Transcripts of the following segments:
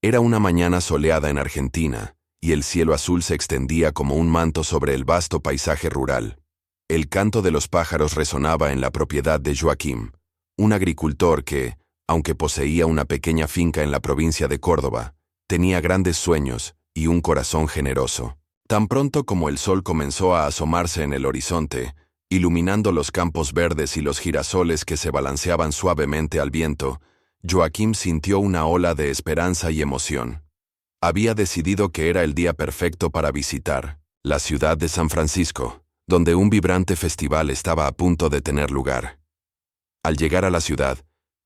Era una mañana soleada en Argentina, y el cielo azul se extendía como un manto sobre el vasto paisaje rural. El canto de los pájaros resonaba en la propiedad de Joaquim, un agricultor que, aunque poseía una pequeña finca en la provincia de Córdoba, tenía grandes sueños y un corazón generoso. Tan pronto como el sol comenzó a asomarse en el horizonte, iluminando los campos verdes y los girasoles que se balanceaban suavemente al viento, Joaquim sintió una ola de esperanza y emoción. Había decidido que era el día perfecto para visitar la ciudad de San Francisco, donde un vibrante festival estaba a punto de tener lugar. Al llegar a la ciudad,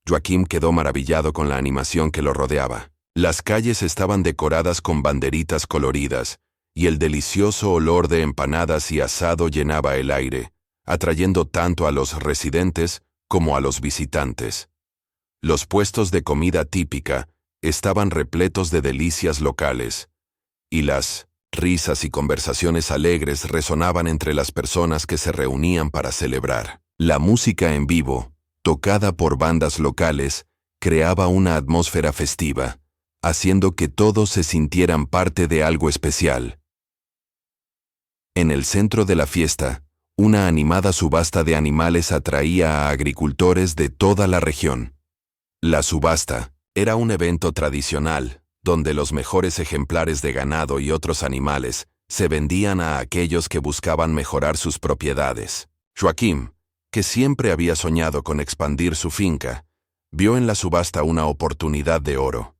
Joaquim quedó maravillado con la animación que lo rodeaba. Las calles estaban decoradas con banderitas coloridas, y el delicioso olor de empanadas y asado llenaba el aire, atrayendo tanto a los residentes como a los visitantes. Los puestos de comida típica estaban repletos de delicias locales, y las risas y conversaciones alegres resonaban entre las personas que se reunían para celebrar. La música en vivo, tocada por bandas locales, creaba una atmósfera festiva, haciendo que todos se sintieran parte de algo especial. En el centro de la fiesta, una animada subasta de animales atraía a agricultores de toda la región. La subasta era un evento tradicional, donde los mejores ejemplares de ganado y otros animales se vendían a aquellos que buscaban mejorar sus propiedades. Joaquim, que siempre había soñado con expandir su finca, vio en la subasta una oportunidad de oro.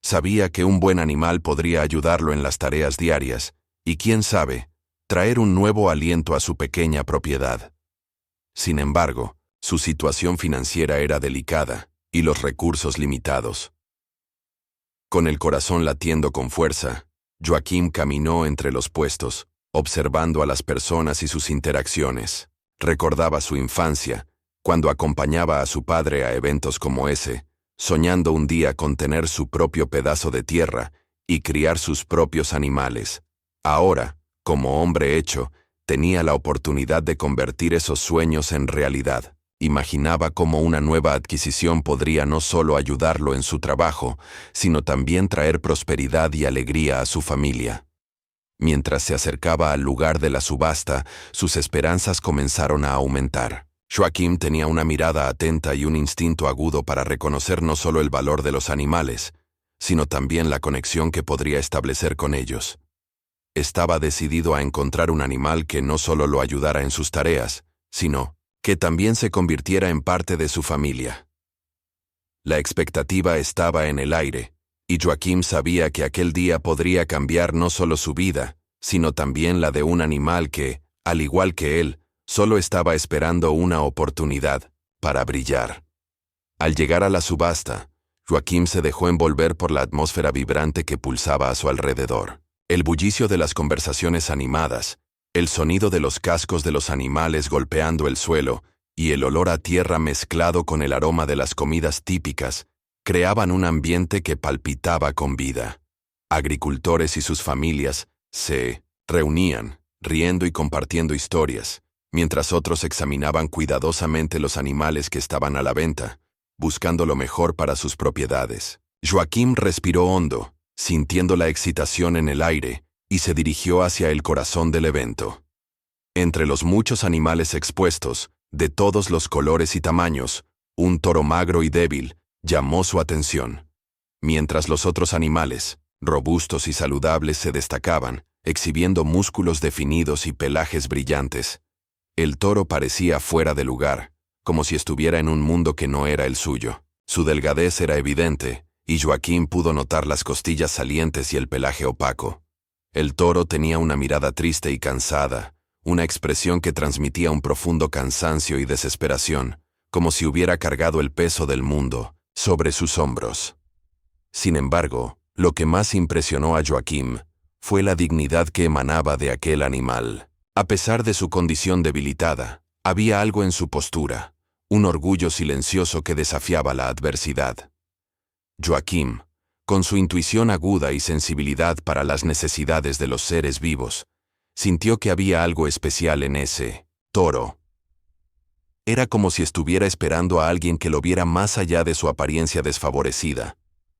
Sabía que un buen animal podría ayudarlo en las tareas diarias, y quién sabe, traer un nuevo aliento a su pequeña propiedad. Sin embargo, su situación financiera era delicada, y los recursos limitados. Con el corazón latiendo con fuerza, Joaquim caminó entre los puestos, observando a las personas y sus interacciones. Recordaba su infancia, cuando acompañaba a su padre a eventos como ese, soñando un día con tener su propio pedazo de tierra y criar sus propios animales. Ahora, como hombre hecho, tenía la oportunidad de convertir esos sueños en realidad. Imaginaba cómo una nueva adquisición podría no solo ayudarlo en su trabajo, sino también traer prosperidad y alegría a su familia. Mientras se acercaba al lugar de la subasta, sus esperanzas comenzaron a aumentar. Joaquim tenía una mirada atenta y un instinto agudo para reconocer no solo el valor de los animales, sino también la conexión que podría establecer con ellos. Estaba decidido a encontrar un animal que no solo lo ayudara en sus tareas, sino que también se convirtiera en parte de su familia. La expectativa estaba en el aire, y Joaquim sabía que aquel día podría cambiar no solo su vida, sino también la de un animal que, al igual que él, solo estaba esperando una oportunidad para brillar. Al llegar a la subasta, Joaquim se dejó envolver por la atmósfera vibrante que pulsaba a su alrededor. El bullicio de las conversaciones animadas, el sonido de los cascos de los animales golpeando el suelo y el olor a tierra mezclado con el aroma de las comidas típicas creaban un ambiente que palpitaba con vida. Agricultores y sus familias se reunían, riendo y compartiendo historias, mientras otros examinaban cuidadosamente los animales que estaban a la venta, buscando lo mejor para sus propiedades. Joaquim respiró hondo, sintiendo la excitación en el aire, y se dirigió hacia el corazón del evento. Entre los muchos animales expuestos, de todos los colores y tamaños, un toro magro y débil llamó su atención. Mientras los otros animales, robustos y saludables, se destacaban, exhibiendo músculos definidos y pelajes brillantes. El toro parecía fuera de lugar, como si estuviera en un mundo que no era el suyo. Su delgadez era evidente, y Joaquim pudo notar las costillas salientes y el pelaje opaco. El toro tenía una mirada triste y cansada, una expresión que transmitía un profundo cansancio y desesperación, como si hubiera cargado el peso del mundo sobre sus hombros. Sin embargo, lo que más impresionó a Joaquim fue la dignidad que emanaba de aquel animal. A pesar de su condición debilitada, había algo en su postura, un orgullo silencioso que desafiaba la adversidad. Joaquim, con su intuición aguda y sensibilidad para las necesidades de los seres vivos, sintió que había algo especial en ese toro. Era como si estuviera esperando a alguien que lo viera más allá de su apariencia desfavorecida.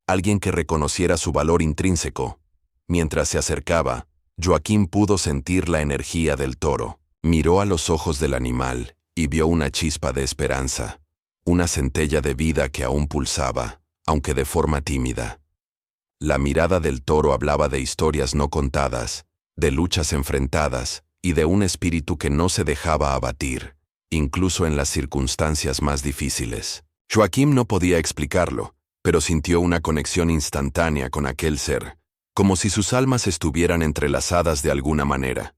alguien que reconociera su valor intrínseco. Mientras se acercaba, Joaquim pudo sentir la energía del toro. Miró a los ojos del animal y vio una chispa de esperanza, una centella de vida que aún pulsaba, aunque de forma tímida. La mirada del toro hablaba de historias no contadas, de luchas enfrentadas y de un espíritu que no se dejaba abatir, incluso en las circunstancias más difíciles. Joaquim no podía explicarlo, pero sintió una conexión instantánea con aquel ser, como si sus almas estuvieran entrelazadas de alguna manera.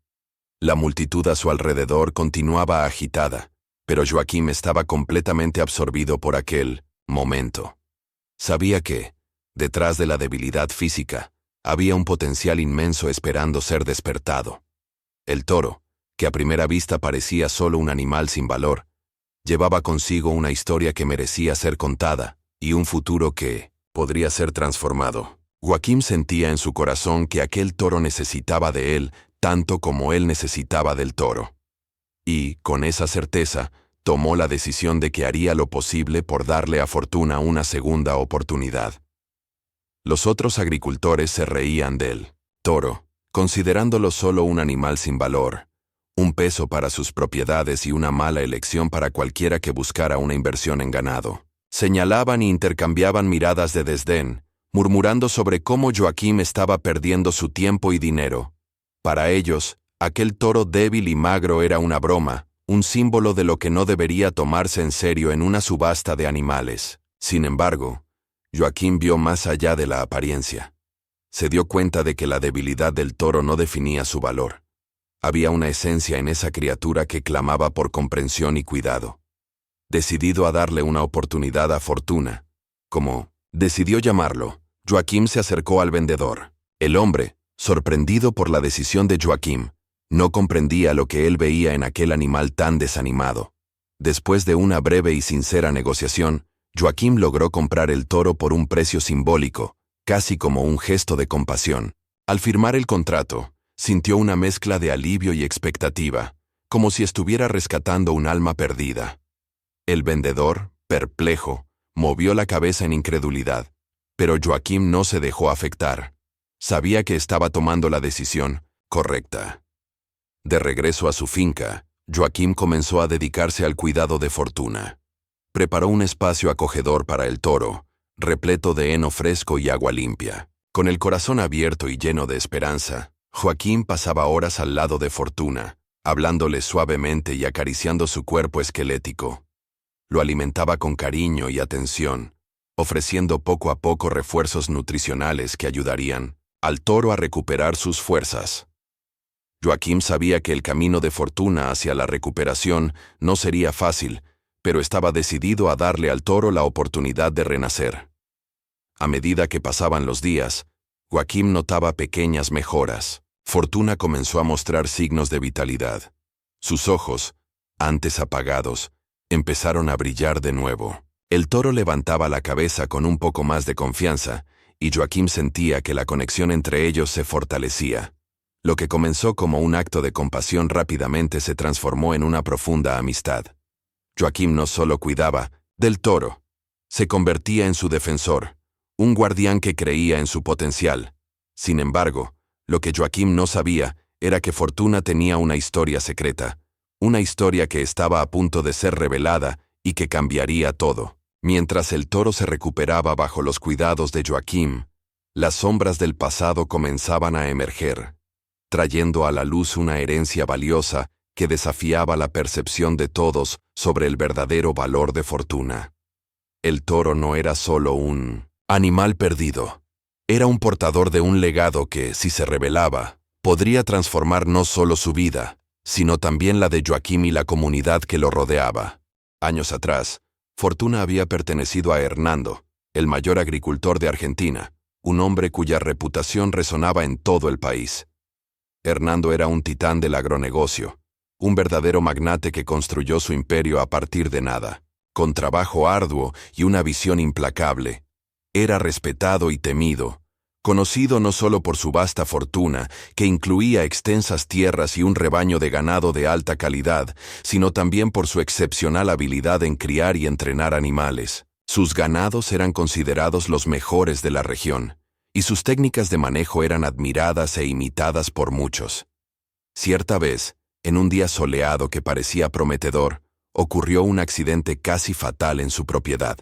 La multitud a su alrededor continuaba agitada, pero Joaquim estaba completamente absorbido por aquel momento. Sabía que, detrás de la debilidad física, había un potencial inmenso esperando ser despertado. El toro, que a primera vista parecía solo un animal sin valor, llevaba consigo una historia que merecía ser contada y un futuro que podría ser transformado. Joaquim sentía en su corazón que aquel toro necesitaba de él tanto como él necesitaba del toro. Y, con esa certeza, tomó la decisión de que haría lo posible por darle a Fortuna una segunda oportunidad. Los otros agricultores se reían del toro, considerándolo solo un animal sin valor, un peso para sus propiedades y una mala elección para cualquiera que buscara una inversión en ganado. Señalaban e intercambiaban miradas de desdén, murmurando sobre cómo Joaquim estaba perdiendo su tiempo y dinero. Para ellos, aquel toro débil y magro era una broma, un símbolo de lo que no debería tomarse en serio en una subasta de animales. Sin embargo, Joaquim vio más allá de la apariencia. Se dio cuenta de que la debilidad del toro no definía su valor. Había una esencia en esa criatura que clamaba por comprensión y cuidado. Decidido a darle una oportunidad a Fortuna, como decidió llamarlo, Joaquim se acercó al vendedor. El hombre, sorprendido por la decisión de Joaquim, no comprendía lo que él veía en aquel animal tan desanimado. Después de una breve y sincera negociación, Joaquim logró comprar el toro por un precio simbólico, casi como un gesto de compasión. Al firmar el contrato, sintió una mezcla de alivio y expectativa, como si estuviera rescatando un alma perdida. El vendedor, perplejo, movió la cabeza en incredulidad, pero Joaquim no se dejó afectar. Sabía que estaba tomando la decisión correcta. De regreso a su finca, Joaquim comenzó a dedicarse al cuidado de Fortuna. Preparó un espacio acogedor para el toro, repleto de heno fresco y agua limpia. Con el corazón abierto y lleno de esperanza, Joaquim pasaba horas al lado de Fortuna, hablándole suavemente y acariciando su cuerpo esquelético. Lo alimentaba con cariño y atención, ofreciendo poco a poco refuerzos nutricionales que ayudarían al toro a recuperar sus fuerzas. Joaquim sabía que el camino de Fortuna hacia la recuperación no sería fácil, pero estaba decidido a darle al toro la oportunidad de renacer. A medida que pasaban los días, Joaquim notaba pequeñas mejoras. Fortuna comenzó a mostrar signos de vitalidad. Sus ojos, antes apagados, empezaron a brillar de nuevo. El toro levantaba la cabeza con un poco más de confianza, y Joaquim sentía que la conexión entre ellos se fortalecía. Lo que comenzó como un acto de compasión rápidamente se transformó en una profunda amistad. Joaquim no solo cuidaba del toro, se convertía en su defensor, un guardián que creía en su potencial. Sin embargo, lo que Joaquim no sabía era que Fortuna tenía una historia secreta, una historia que estaba a punto de ser revelada y que cambiaría todo. Mientras el toro se recuperaba bajo los cuidados de Joaquim, las sombras del pasado comenzaban a emerger, trayendo a la luz una herencia valiosa que desafiaba la percepción de todos sobre el verdadero valor de Fortuna. El toro no era solo un animal perdido. Era un portador de un legado que, si se revelaba, podría transformar no solo su vida, sino también la de Joaquim y la comunidad que lo rodeaba. Años atrás, Fortuna había pertenecido a Hernando, el mayor agricultor de Argentina, un hombre cuya reputación resonaba en todo el país. Hernando era un titán del agronegocio, un verdadero magnate que construyó su imperio a partir de nada, con trabajo arduo y una visión implacable. Era respetado y temido, conocido no solo por su vasta fortuna, que incluía extensas tierras y un rebaño de ganado de alta calidad, sino también por su excepcional habilidad en criar y entrenar animales. Sus ganados eran considerados los mejores de la región, y sus técnicas de manejo eran admiradas e imitadas por muchos. Cierta vez, en un día soleado que parecía prometedor, ocurrió un accidente casi fatal en su propiedad.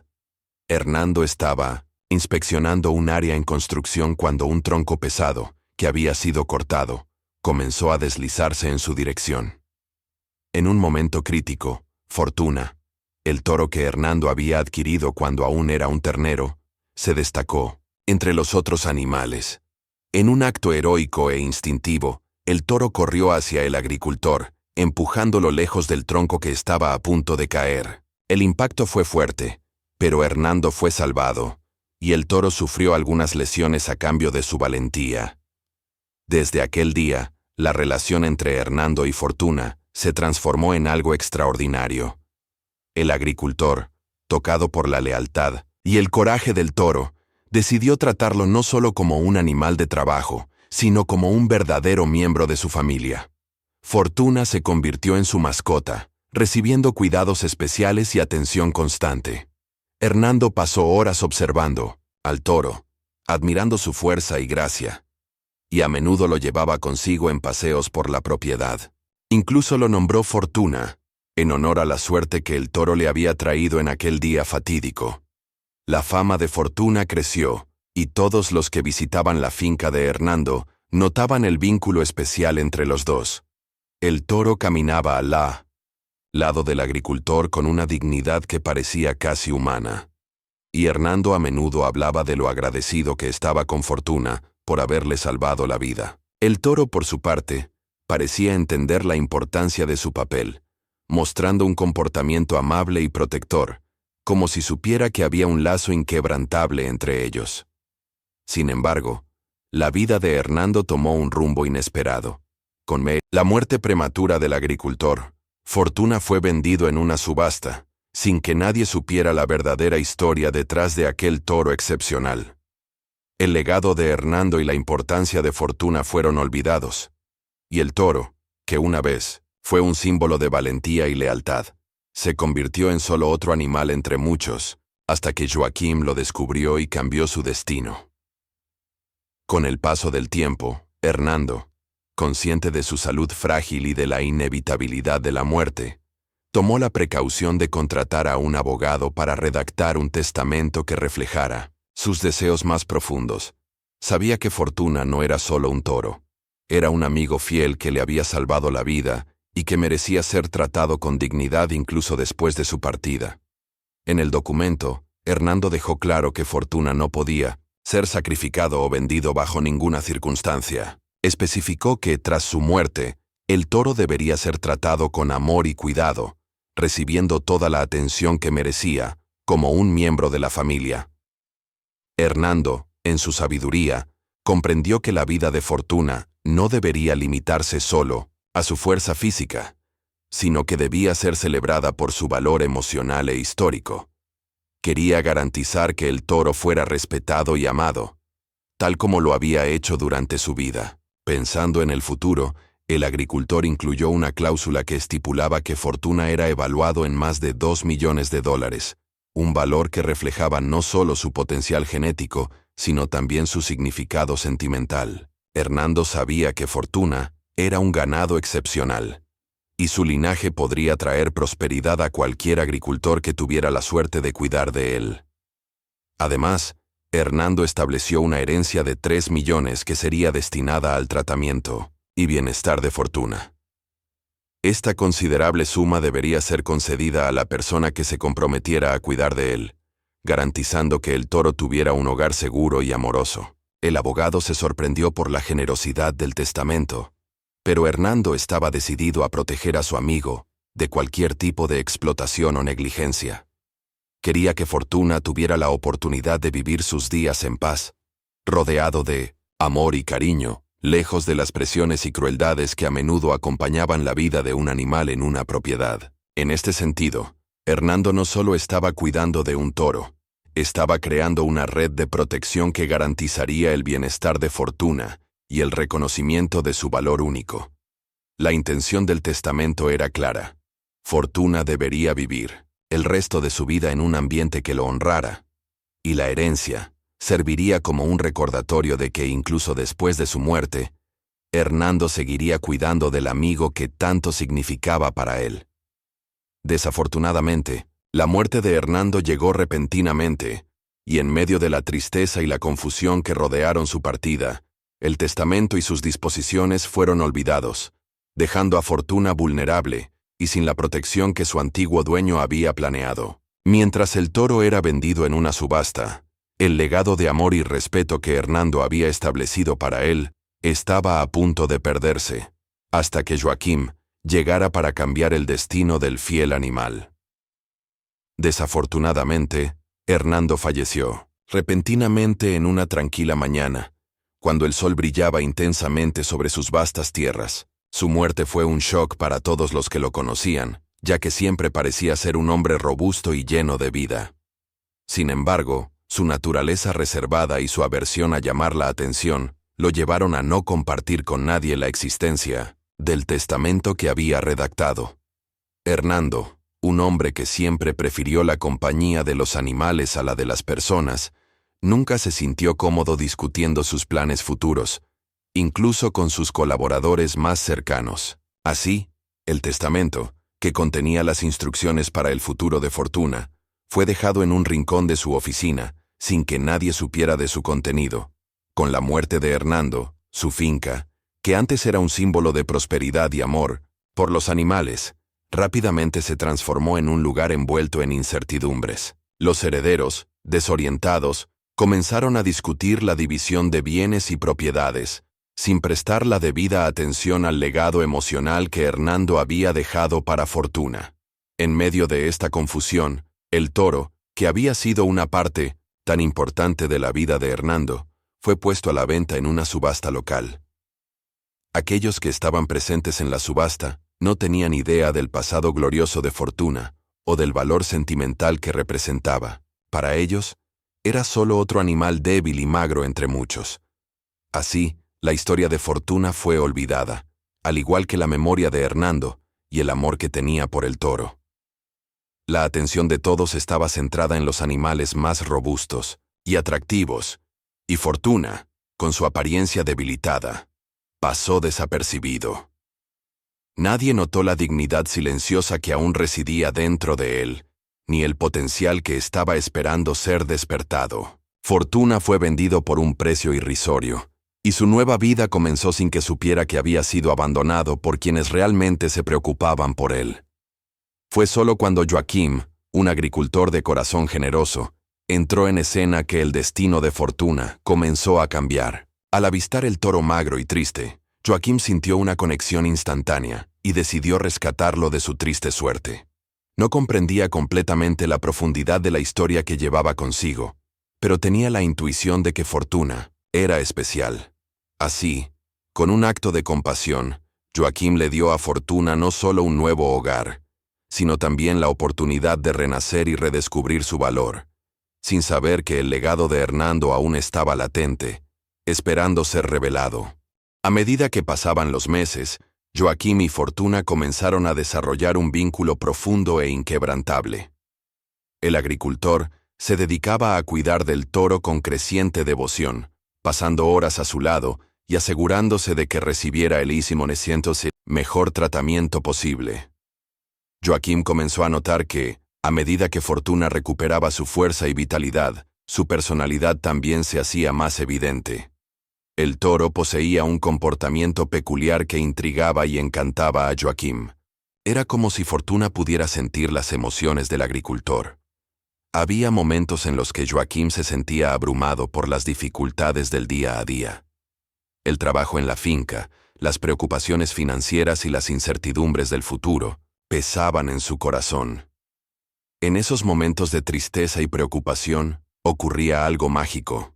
Hernando estaba inspeccionando un área en construcción cuando un tronco pesado, que había sido cortado, comenzó a deslizarse en su dirección. En un momento crítico, Fortuna, el toro que Hernando había adquirido cuando aún era un ternero, se destacó entre los otros animales. En un acto heroico e instintivo, el toro corrió hacia el agricultor, empujándolo lejos del tronco que estaba a punto de caer. El impacto fue fuerte, pero Hernando fue salvado, y el toro sufrió algunas lesiones a cambio de su valentía. Desde aquel día, la relación entre Hernando y Fortuna se transformó en algo extraordinario. El agricultor, tocado por la lealtad y el coraje del toro, decidió tratarlo no solo como un animal de trabajo, sino como un verdadero miembro de su familia. Fortuna se convirtió en su mascota, recibiendo cuidados especiales y atención constante. Hernando pasó horas observando al toro, admirando su fuerza y gracia, y a menudo lo llevaba consigo en paseos por la propiedad. Incluso lo nombró Fortuna, en honor a la suerte que el toro le había traído en aquel día fatídico. La fama de Fortuna creció, y todos los que visitaban la finca de Hernando notaban el vínculo especial entre los dos. El toro caminaba al lado del agricultor con una dignidad que parecía casi humana. Y Hernando a menudo hablaba de lo agradecido que estaba con Fortuna por haberle salvado la vida. El toro, por su parte, parecía entender la importancia de su papel, mostrando un comportamiento amable y protector, como si supiera que había un lazo inquebrantable entre ellos. Sin embargo, la vida de Hernando tomó un rumbo inesperado. Con la muerte prematura del agricultor, Fortuna fue vendido en una subasta, sin que nadie supiera la verdadera historia detrás de aquel toro excepcional. El legado de Hernando y la importancia de Fortuna fueron olvidados, y el toro, que una vez fue un símbolo de valentía y lealtad, se convirtió en solo otro animal entre muchos, hasta que Joaquim lo descubrió y cambió su destino. Con el paso del tiempo, Hernando, consciente de su salud frágil y de la inevitabilidad de la muerte, tomó la precaución de contratar a un abogado para redactar un testamento que reflejara sus deseos más profundos. Sabía que Fortuna no era solo un toro, era un amigo fiel que le había salvado la vida y que merecía ser tratado con dignidad incluso después de su partida. En el documento, Hernando dejó claro que Fortuna no podía ser sacrificado o vendido bajo ninguna circunstancia. Especificó que, tras su muerte, el toro debería ser tratado con amor y cuidado, recibiendo toda la atención que merecía, como un miembro de la familia. Hernando, en su sabiduría, comprendió que la vida de Fortuna no debería limitarse solo a su fuerza física, sino que debía ser celebrada por su valor emocional e histórico. Quería garantizar que el toro fuera respetado y amado, tal como lo había hecho durante su vida. Pensando en el futuro, el agricultor incluyó una cláusula que estipulaba que Fortuna era evaluado en más de $2 millones, un valor que reflejaba no solo su potencial genético, sino también su significado sentimental. Hernando sabía que Fortuna era un ganado excepcional, y su linaje podría traer prosperidad a cualquier agricultor que tuviera la suerte de cuidar de él. Además, Hernando estableció una herencia de 3 millones que sería destinada al tratamiento y bienestar de Fortuna. Esta considerable suma debería ser concedida a la persona que se comprometiera a cuidar de él, garantizando que el toro tuviera un hogar seguro y amoroso. El abogado se sorprendió por la generosidad del testamento, pero Hernando estaba decidido a proteger a su amigo de cualquier tipo de explotación o negligencia. Quería que Fortuna tuviera la oportunidad de vivir sus días en paz, rodeado de amor y cariño, lejos de las presiones y crueldades que a menudo acompañaban la vida de un animal en una propiedad. En este sentido, Hernando no solo estaba cuidando de un toro, estaba creando una red de protección que garantizaría el bienestar de Fortuna y el reconocimiento de su valor único. La intención del testamento era clara. Fortuna debería vivir el resto de su vida en un ambiente que lo honrara. Y la herencia serviría como un recordatorio de que incluso después de su muerte, Hernando seguiría cuidando del amigo que tanto significaba para él. Desafortunadamente, la muerte de Hernando llegó repentinamente, y en medio de la tristeza y la confusión que rodearon su partida, el testamento y sus disposiciones fueron olvidados, dejando a Fortuna vulnerable y sin la protección que su antiguo dueño había planeado. Mientras el toro era vendido en una subasta, el legado de amor y respeto que Hernando había establecido para él estaba a punto de perderse, hasta que Joaquim llegara para cambiar el destino del fiel animal. Desafortunadamente, Hernando falleció repentinamente en una tranquila mañana, cuando el sol brillaba intensamente sobre sus vastas tierras. Su muerte fue un shock para todos los que lo conocían, ya que siempre parecía ser un hombre robusto y lleno de vida. Sin embargo, su naturaleza reservada y su aversión a llamar la atención lo llevaron a no compartir con nadie la existencia del testamento que había redactado. Hernando, un hombre que siempre prefirió la compañía de los animales a la de las personas, nunca se sintió cómodo discutiendo sus planes futuros, incluso con sus colaboradores más cercanos. Así, el testamento, que contenía las instrucciones para el futuro de Fortuna, fue dejado en un rincón de su oficina, sin que nadie supiera de su contenido. Con la muerte de Hernando, su finca, que antes era un símbolo de prosperidad y amor por los animales, rápidamente se transformó en un lugar envuelto en incertidumbres. Los herederos, desorientados, comenzaron a discutir la división de bienes y propiedades, sin prestar la debida atención al legado emocional que Hernando había dejado para Fortuna. En medio de esta confusión, el toro, que había sido una parte tan importante de la vida de Hernando, fue puesto a la venta en una subasta local. Aquellos que estaban presentes en la subasta no tenían idea del pasado glorioso de Fortuna o del valor sentimental que representaba. Para ellos, era solo otro animal débil y magro entre muchos. Así, la historia de Fortuna fue olvidada, al igual que la memoria de Hernando y el amor que tenía por el toro. La atención de todos estaba centrada en los animales más robustos y atractivos, y Fortuna, con su apariencia debilitada, pasó desapercibido. Nadie notó la dignidad silenciosa que aún residía dentro de él, ni el potencial que estaba esperando ser despertado. Fortuna fue vendido por un precio irrisorio, y su nueva vida comenzó sin que supiera que había sido abandonado por quienes realmente se preocupaban por él. Fue solo cuando Joaquim, un agricultor de corazón generoso, entró en escena que el destino de Fortuna comenzó a cambiar. Al avistar el toro magro y triste, Joaquim sintió una conexión instantánea y decidió rescatarlo de su triste suerte. No comprendía completamente la profundidad de la historia que llevaba consigo, pero tenía la intuición de que Fortuna era especial. Así, con un acto de compasión, Joaquim le dio a Fortuna no solo un nuevo hogar, sino también la oportunidad de renacer y redescubrir su valor, sin saber que el legado de Hernando aún estaba latente, esperando ser revelado. A medida que pasaban los meses, Joaquim y Fortuna comenzaron a desarrollar un vínculo profundo e inquebrantable. El agricultor se dedicaba a cuidar del toro con creciente devoción, pasando horas a su lado y asegurándose de que recibiera el mejor tratamiento posible. Joaquim comenzó a notar que, a medida que Fortuna recuperaba su fuerza y vitalidad, su personalidad también se hacía más evidente. El toro poseía un comportamiento peculiar que intrigaba y encantaba a Joaquim. Era como si Fortuna pudiera sentir las emociones del agricultor. Había momentos en los que Joaquim se sentía abrumado por las dificultades del día a día. El trabajo en la finca, las preocupaciones financieras y las incertidumbres del futuro pesaban en su corazón. En esos momentos de tristeza y preocupación, ocurría algo mágico.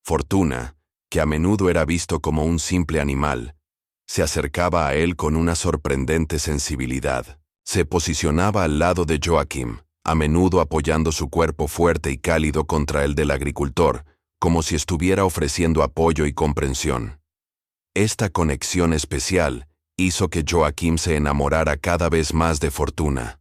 Fortuna, que a menudo era visto como un simple animal, se acercaba a él con una sorprendente sensibilidad. Se posicionaba al lado de Joaquim, a menudo apoyando su cuerpo fuerte y cálido contra el del agricultor, como si estuviera ofreciendo apoyo y comprensión. Esta conexión especial hizo que Joaquim se enamorara cada vez más de Fortuna.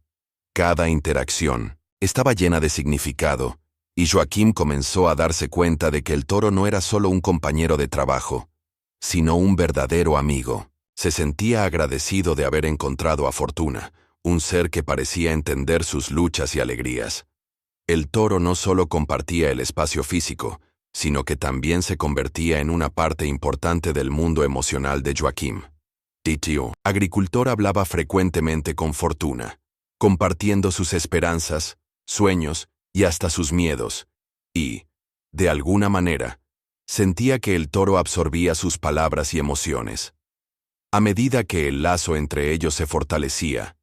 Cada interacción estaba llena de significado, y Joaquim comenzó a darse cuenta de que el toro no era solo un compañero de trabajo, sino un verdadero amigo. Se sentía agradecido de haber encontrado a Fortuna, un ser que parecía entender sus luchas y alegrías. El toro no solo compartía el espacio físico, sino que también se convertía en una parte importante del mundo emocional de Joaquim. Titio, agricultor, hablaba frecuentemente con Fortuna, compartiendo sus esperanzas, sueños y hasta sus miedos, y, de alguna manera, sentía que el toro absorbía sus palabras y emociones. A medida que el lazo entre ellos se fortalecía,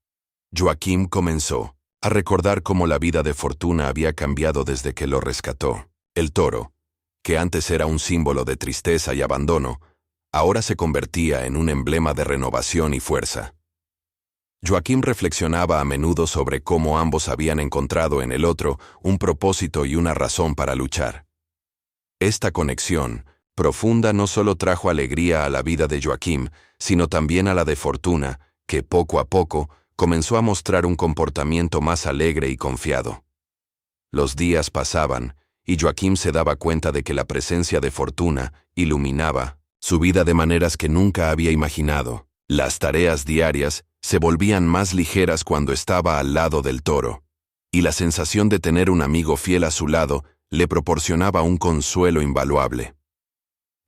Joaquim comenzó a recordar cómo la vida de Fortuna había cambiado desde que lo rescató. El toro, que antes era un símbolo de tristeza y abandono, ahora se convertía en un emblema de renovación y fuerza. Joaquim reflexionaba a menudo sobre cómo ambos habían encontrado en el otro un propósito y una razón para luchar. Esta conexión profunda no solo trajo alegría a la vida de Joaquim, sino también a la de Fortuna, que poco a poco comenzó a mostrar un comportamiento más alegre y confiado. Los días pasaban, y Joaquim se daba cuenta de que la presencia de Fortuna iluminaba su vida de maneras que nunca había imaginado. Las tareas diarias se volvían más ligeras cuando estaba al lado del toro, y la sensación de tener un amigo fiel a su lado le proporcionaba un consuelo invaluable.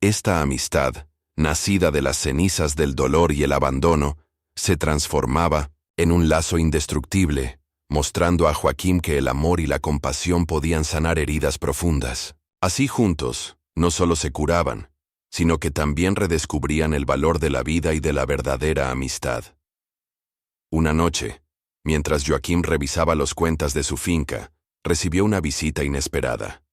Esta amistad, nacida de las cenizas del dolor y el abandono, se transformaba en un lazo indestructible, mostrando a Joaquim que el amor y la compasión podían sanar heridas profundas. Así juntos, no solo se curaban, sino que también redescubrían el valor de la vida y de la verdadera amistad. Una noche, mientras Joaquim revisaba las cuentas de su finca, recibió una visita inesperada.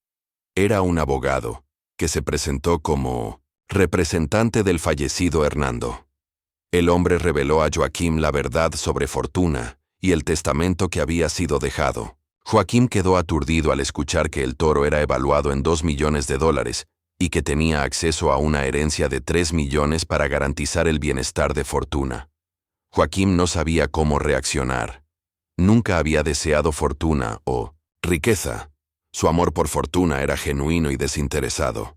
Era un abogado, que se presentó como representante del fallecido Hernando. El hombre reveló a Joaquim la verdad sobre Fortuna y el testamento que había sido dejado. Joaquim quedó aturdido al escuchar que el toro era evaluado en $2 millones y que tenía acceso a una herencia de 3 millones para garantizar el bienestar de Fortuna. Joaquim no sabía cómo reaccionar. Nunca había deseado fortuna o riqueza. Su amor por Fortuna era genuino y desinteresado.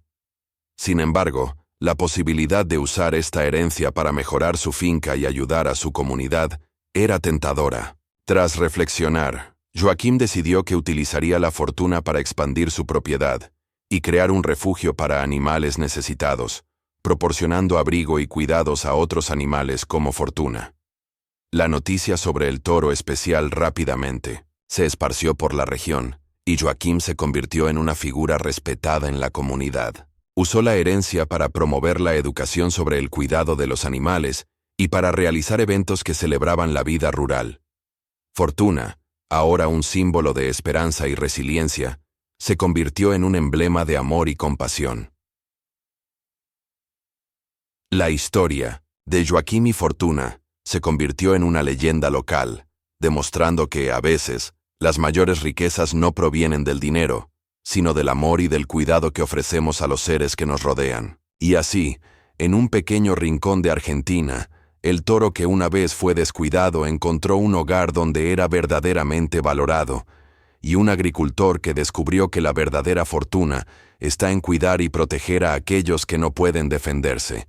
Sin embargo, la posibilidad de usar esta herencia para mejorar su finca y ayudar a su comunidad era tentadora. Tras reflexionar, Joaquim decidió que utilizaría la fortuna para expandir su propiedad y crear un refugio para animales necesitados, proporcionando abrigo y cuidados a otros animales como Fortuna. La noticia sobre el toro especial rápidamente se esparció por la región, y Joaquim se convirtió en una figura respetada en la comunidad. Usó la herencia para promover la educación sobre el cuidado de los animales y para realizar eventos que celebraban la vida rural. Fortuna, ahora un símbolo de esperanza y resiliencia, se convirtió en un emblema de amor y compasión. La historia de Joaquim y Fortuna se convirtió en una leyenda local, demostrando que, a veces, las mayores riquezas no provienen del dinero, sino del amor y del cuidado que ofrecemos a los seres que nos rodean. Y así, en un pequeño rincón de Argentina, el toro que una vez fue descuidado encontró un hogar donde era verdaderamente valorado, y un agricultor que descubrió que la verdadera fortuna está en cuidar y proteger a aquellos que no pueden defenderse,